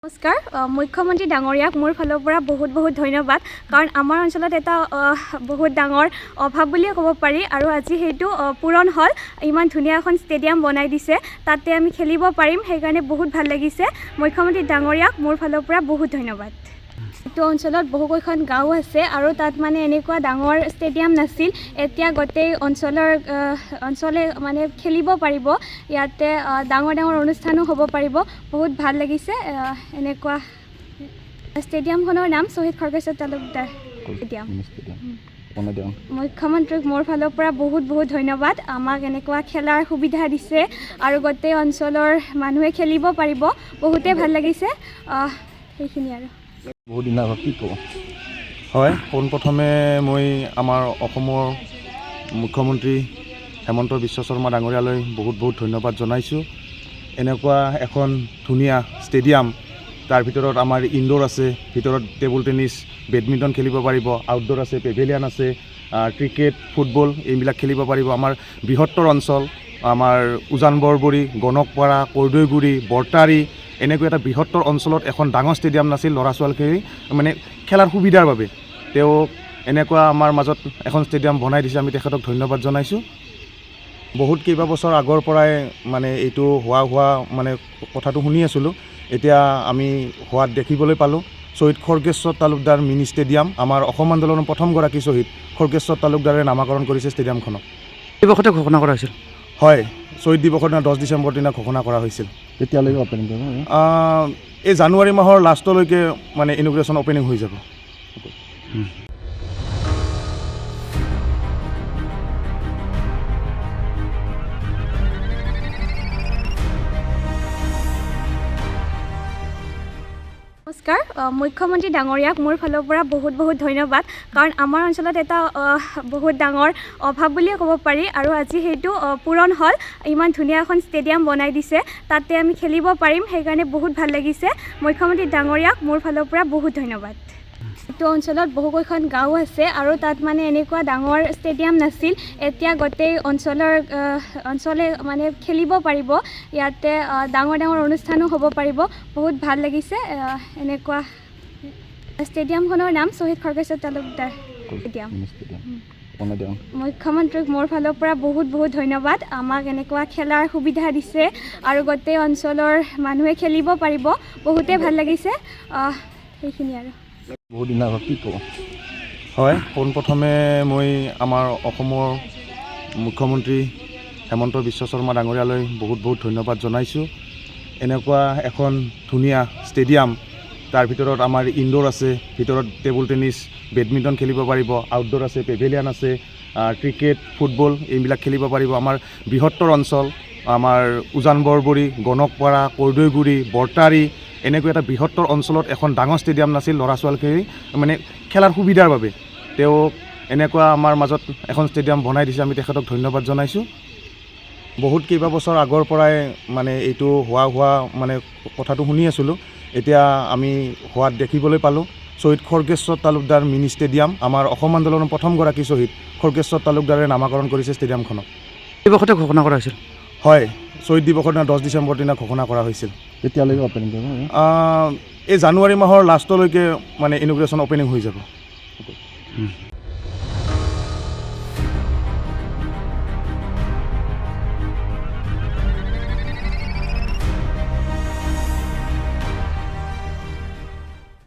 নমস্কাৰ মুখ্যমন্ত্ৰী ডাঙৰীয়াক মোৰ ফালৰ পৰা বহুত ধন্যবাদ কাৰণ আমাৰ অঞ্চলত এটা বহুত ডাঙৰ অভাৱ বুলিয়ে ক'ব পাৰি আৰু আজি সেইটো পূৰণ হ'ল ইমান ধুনীয়া এখন ষ্টেডিয়াম বনাই দিছে তাতে আমি খেলিব পাৰিম সেইকাৰণে বহুত ভাল লাগিছে মুখ্যমন্ত্ৰী ডাঙৰীয়াক মোৰ ফালৰ পৰা বহুত ধন্যবাদ এইটো অঞ্চলত বহুকেইখন গাঁও আছে আৰু তাত মানে এনেকুৱা ডাঙৰ ষ্টেডিয়াম নাছিল এতিয়া গোটেই অঞ্চলে মানে খেলিব পাৰিব ইয়াতে ডাঙৰ অনুষ্ঠানো হ'ব পাৰিব বহুত ভাল লাগিছে এনেকুৱা ষ্টেডিয়ামখনৰ নাম শ্বহীদ খৰ্গেশ্বৰ তালুকদাৰ ষ্টেডিয়াম মুখ্যমন্ত্ৰীক মোৰ ফালৰ পৰা বহুত ধন্যবাদ আমাক এনেকুৱা খেলাৰ সুবিধা দিছে আৰু গোটেই অঞ্চলৰ মানুহে খেলিব পাৰিব বহুতেই ভাল লাগিছে সেইখিনি আৰু বহুত দিন আগত কি ক'ব হয় পোনপ্ৰথমে মই আমাৰ অসমৰ মুখ্যমন্ত্ৰী হেমন্ত বিশ্ব শৰ্মা ডাঙৰীয়ালৈ বহুত ধন্যবাদ জনাইছোঁ এনেকুৱা এখন ধুনীয়া ষ্টেডিয়াম তাৰ ভিতৰত আমাৰ ইনডোৰ আছে ভিতৰত টেবুল টেনিছ বেডমিণ্টন খেলিব পাৰিব আউটডোৰ আছে পেভিলিয়ন আছে ক্ৰিকেট ফুটবল এইবিলাক খেলিব পাৰিব আমাৰ বৃহত্তৰ অঞ্চল আমাৰ উজান বৰবৰী গণকপাৰা কৰ্দৈগুৰি বৰতাৰী এনেকুৱা এটা বৃহত্তৰ অঞ্চলত এখন ডাঙৰ ষ্টেডিয়াম নাছিল ল'ৰা ছোৱালীখিনি মানে খেলাৰ সুবিধাৰ বাবে তেওঁ এনেকুৱা আমাৰ মাজত এখন ষ্টেডিয়াম বনাই দিছে আমি তেখেতক ধন্যবাদ জনাইছোঁ বহুত কেইবাবছৰ আগৰ পৰাই মানে এইটো হোৱা মানে কথাটো শুনি আছিলোঁ এতিয়া আমি হোৱাত দেখিবলৈ পালোঁ শ্বহীদ খৰ্গেশ্বৰ তালুকদাৰ মিনি ষ্টেডিয়াম আমাৰ অসম আন্দোলনৰ প্ৰথমগৰাকী শ্বহীদ খৰ্গেশ্বৰ তালুকদাৰে নামাকৰণ কৰিছে ষ্টেডিয়ামখনক দিৱসতে ঘোষণা কৰা হৈছিল হয় শ্বহীদ দিৱসৰ দিনা 10 ডিচেম্বৰ দিনা ঘোষণা কৰা হৈছিল তেতিয়ালৈকে অপেনিং কৰিব এই জানুৱাৰী মাহৰ লাষ্টলৈকে মানে ইনগ্ৰেশ্যন অপেনিং হৈ যাব নমস্কাৰ মুখ্যমন্ত্ৰী ডাঙৰীয়াক মোৰ ফালৰ পৰা বহুত ধন্যবাদ কাৰণ আমাৰ অঞ্চলত এটা বহুত ডাঙৰ অভাৱ বুলিয়ে ক'ব পাৰি আৰু আজি সেইটো পূৰণ হ'ল ইমান ধুনীয়া এখন ষ্টেডিয়াম বনাই দিছে তাতে আমি খেলিব পাৰিম সেইকাৰণে বহুত ভাল লাগিছে মুখ্যমন্ত্ৰী ডাঙৰীয়াক মোৰ ফালৰ পৰা বহুত ধন্যবাদ এইটো অঞ্চলত বহুকেইখন গাঁও আছে আৰু তাত মানে এনেকুৱা ডাঙৰ ষ্টেডিয়াম নাছিল এতিয়া গোটেই অঞ্চলে মানে খেলিব পাৰিব ইয়াতে ডাঙৰ অনুষ্ঠানো হ'ব পাৰিব বহুত ভাল লাগিছে এনেকুৱা ষ্টেডিয়ামখনৰ নাম শ্বহীদ খৰ্গেশ্বৰ তালুকদাৰ ষ্টেডিয়াম মুখ্যমন্ত্ৰীক মোৰ ফালৰ পৰা বহুত ধন্যবাদ আমাক এনেকুৱা খেলাৰ সুবিধা দিছে আৰু গোটেই অঞ্চলৰ মানুহে খেলিব পাৰিব বহুতেই ভাল লাগিছে সেইখিনি আৰু বহুত দিন আগত কি ক'ব হয় পোনপ্ৰথমে মই আমাৰ অসমৰ মুখ্যমন্ত্ৰী হেমন্ত বিশ্ব শৰ্মা ডাঙৰীয়ালৈ বহুত ধন্যবাদ জনাইছোঁ এনেকুৱা এখন ধুনীয়া ষ্টেডিয়াম তাৰ ভিতৰত আমাৰ ইনডোৰ আছে ভিতৰত টেবুল টেনিছ বেডমিণ্টন খেলিব পাৰিব আউটডোৰ আছে পেভিলিয়ন আছে ক্ৰিকেট ফুটবল এইবিলাক খেলিব পাৰিব আমাৰ বৃহত্তৰ অঞ্চল আমাৰ উজান বৰবৰী গণকপাৰা কৰ্দৈগুৰি বৰতাৰী এনেকুৱা এটা বৃহত্তৰ অঞ্চলত এখন ডাঙৰ ষ্টেডিয়াম নাছিল ল'ৰা ছোৱালীখিনি মানে খেলাৰ সুবিধাৰ বাবে তেওঁ এনেকুৱা আমাৰ মাজত এখন ষ্টেডিয়াম বনাই দিছে আমি তেখেতক ধন্যবাদ জনাইছোঁ বহুত কেইবাবছৰ আগৰ পৰাই মানে এইটো হোৱা মানে কথাটো শুনি আছিলোঁ এতিয়া আমি হোৱাত দেখিবলৈ পালোঁ শ্বহীদ খৰ্গেশ্বৰ তালুকদাৰ মিনি ষ্টেডিয়াম আমাৰ অসম আন্দোলনৰ প্ৰথমগৰাকী শ্বহীদ খৰ্গেশ্বৰ তালুকদাৰে নামাকৰণ কৰিছে ষ্টেডিয়ামখনক দিৱসতে ঘোষণা কৰা হৈছিল হয় শ্বহীদ দিৱসৰ দিনা 10 ডিচেম্বৰ দিনা ঘোষণা কৰা হৈছিল তেতিয়ালৈকে অপেনিং কৰিব এই জানুৱাৰী মাহৰ লাষ্টলৈকে মানে ইনগ্ৰেশ্যন অপেনিং হৈ যাব